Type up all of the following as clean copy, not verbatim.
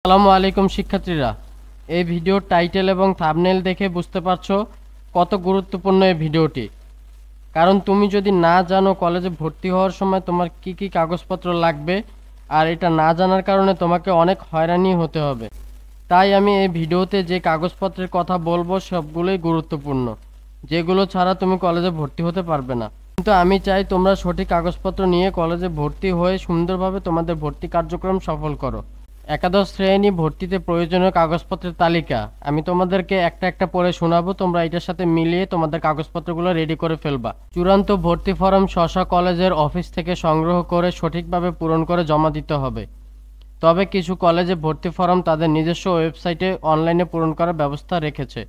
আসসালামু আলাইকুম শিক্ষার্থীরা, এই ভিডিওর টাইটেল এবং থাম্বনেল দেখে বুঝতে পারছো কত গুরুত্বপূর্ণ এই ভিডিওটি। কারণ তুমি যদি না জানো কলেজে ভর্তি হওয়ার সময় তোমার কি কি কাগজপত্র লাগবে, আর এটা না জানার কারণে তোমাকে অনেক হয়রানি হতে হবে। তাই আমি এই ভিডিওতে যে কাগজপত্রের কথা বলবো সবগুলোই গুরুত্বপূর্ণ, যেগুলো ছাড়া তুমি কলেজে ভর্তি হতে পারবে না। কিন্তু আমি চাই তোমরা সঠিক কাগজপত্র নিয়ে কলেজে ভর্তি হয়ে সুন্দরভাবে তোমাদের ভর্তি কার্যক্রম সফল করো। একাদশ শ্রেণী ভর্তিতে প্রয়োজনীয় কাগজপত্রের তালিকা আমি তোমাদেরকে একটা একটা পড়ে শোনাবো, তোমরা এটার সাথে মিলিয়ে তোমাদের কাগজপত্রগুলো রেডি করে ফেলবা। চূড়ান্ত ভর্তি ফরম স্ব কলেজের অফিস থেকে সংগ্রহ করে সঠিকভাবে পূরণ করে জমা দিতে হবে। তবে কিছু কলেজে ভর্তি ফরম তাদের নিজস্ব ওয়েবসাইটে অনলাইনে পূরণ করার ব্যবস্থা রেখেছে।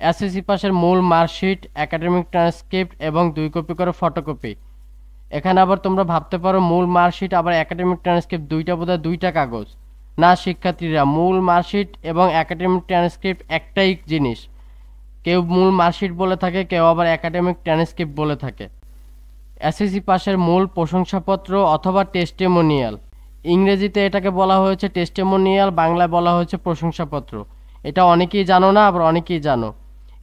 এসএসসি পাসের মূল মার্কশিট, একাডেমিক ট্রান্সক্রিপ্ট এবং 2 কপি করে ফটোকপি। এখানে আবার তোমরা ভাবতে পারো মূল মার্কশিট আবার একাডেমিক ট্রান্সক্রিপ্ট দুইটা বোধহয় দুইটা কাগজ। না শিক্ষার্থীরা, মূল মার্কশিট এবং একাডেমিক ট্রান্সক্রিপ্ট একটাই জিনিস। কেউ মূল মার্কশিট বলে থাকে, কেউ আবার একাডেমিক ট্রান্সক্রিপ্ট বলে থাকে। এসএসসি পাসের মূল প্রশংসাপত্র অথবা টেস্টিমোনিয়াল, ইংরেজিতে এটাকে বলা হয়েছে টেস্টিমোনিয়াল, বাংলায় বলা হয়েছে প্রশংসাপত্র। এটা অনেকেই জানো না, আবার অনেকেই জানো।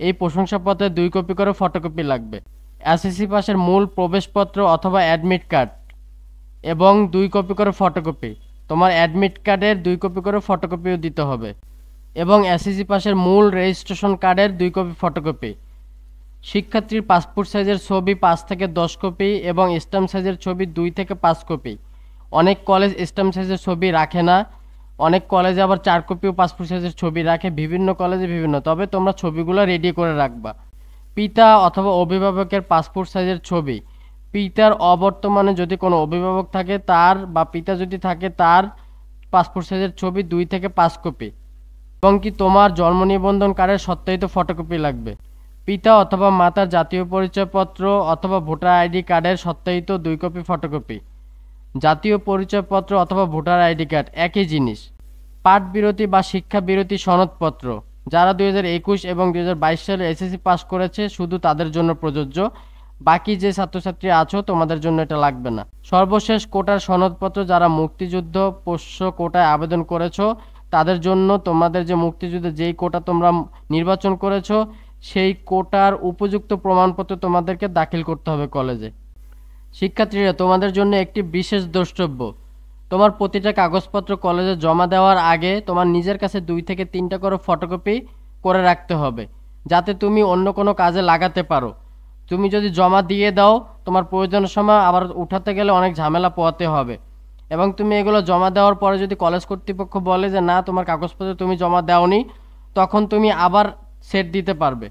এই প্রশংসাপত্রের 2 কপি করে ফটোকপি লাগবে। এসএসসি পাসের মূল প্রবেশপত্র অথবা অ্যাডমিট কার্ড এবং 2 কপি করে ফটোকপি। তোমার অ্যাডমিট কার্ডের 2 কপি করে ফটোকপিও দিতে হবে। এবং এসএসসি পাসের মূল রেজিস্ট্রেশন কার্ডের 2 কপি ফটোকপি। শিক্ষার্থীর পাসপোর্ট সাইজের ছবি 5 থেকে 10 কপি এবং স্ট্যাম্প সাইজের ছবি 2 থেকে 5 কপি। অনেক কলেজ স্ট্যাম্প সাইজের ছবি রাখে না, অনেক কলেজে আবার 4 কপিও পাসপোর্ট সাইজের ছবি রাখে, বিভিন্ন কলেজে বিভিন্ন। তবে তোমরা ছবিগুলো রেডি করে রাখবা। পিতা অথবা অভিভাবকের পাসপোর্ট সাইজের ছবি। পিতার অবর্তমানে যদি কোনো অভিভাবক থাকে তার বা পিতা যদি থাকে তার পাসপোর্ট সাইজের ছবি 2 থেকে 5 কপি। এবং কি তোমার জন্ম নিবন্ধন কার্ডের সত্যায়িত ফটোকপি লাগবে। পিতা অথবা মাতার জাতীয় পরিচয়পত্র অথবা ভোটার আইডি কার্ডের সত্যায়িত 2 কপি ফটোকপি। জাতীয় পরিচয়পত্র অথবা ভোটার আইডি কার্ড একই জিনিস। পাঠ বিরতি বা শিক্ষা বিরতি সনদপত্র, যারা 2021 এবং 2022 সালে এসএসসি পাস করেছে শুধু তাদের জন্য প্রযোজ্য। বাকি যে ছাত্রছাত্রী আছো তোমাদের জন্য এটা লাগবে না। সর্বশেষ কোটার সনদপত্র, যারা মুক্তিযুদ্ধ পোষ্য কোটায় আবেদন করেছো তাদের জন্য তোমাদের যে মুক্তিযুদ্ধে যেই কোটা তোমরা নির্বাচন করেছো সেই কোটার উপযুক্ত প্রমাণপত্র তোমাদেরকে দাখিল করতে হবে কলেজে। শিক্ষার্থীরা, তোমাদের জন্য একটি বিশেষ দ্রষ্টব্য, তোমার প্রতিটা কাগজপত্র কলেজে জমা দেওয়ার আগে তোমার নিজের কাছে 2 থেকে 3টা করে ফটোকপি করে রাখতে হবে, যাতে তুমি অন্য কোনো কাজে লাগাতে পারো। তুমি যদি জমা দিয়ে দাও তোমার প্রয়োজনের সময় আবার উঠাতে গেলে অনেক ঝামেলা পোহাতে হবে। এবং তুমি এগুলো জমা দেওয়ার পরে যদি কলেজ কর্তৃপক্ষ বলে যে না তোমার কাগজপত্র তুমি জমা দাওনি, তখন তুমি আবার সেট দিতে পারবে।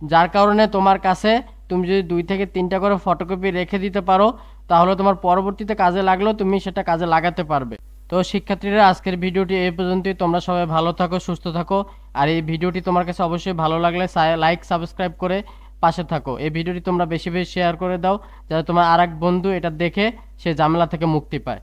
যার কারণে তোমার কাছে তুমি যদি 2 থেকে 3টা করে ফটোকপি রেখে দিতে পারো তাহলে তোমার পরবর্তীতে কাজে লাগলেও তুমি সেটা কাজে লাগাতে পারবে। তো শিক্ষার্থীরা, আজকের ভিডিওটি এই পর্যন্তই। তোমরা সবাই ভালো থাকো, সুস্থ থাকো। আর এই ভিডিওটি তোমার কাছে অবশ্যই ভালো লাগলে লাইক সাবস্ক্রাইব করে পাশে থাকো। এই ভিডিওটি তোমরা বেশি বেশি শেয়ার করে দাও, যাতে তোমার আরেক বন্ধু এটা দেখে সে ঝামেলা থেকে মুক্তি পায়।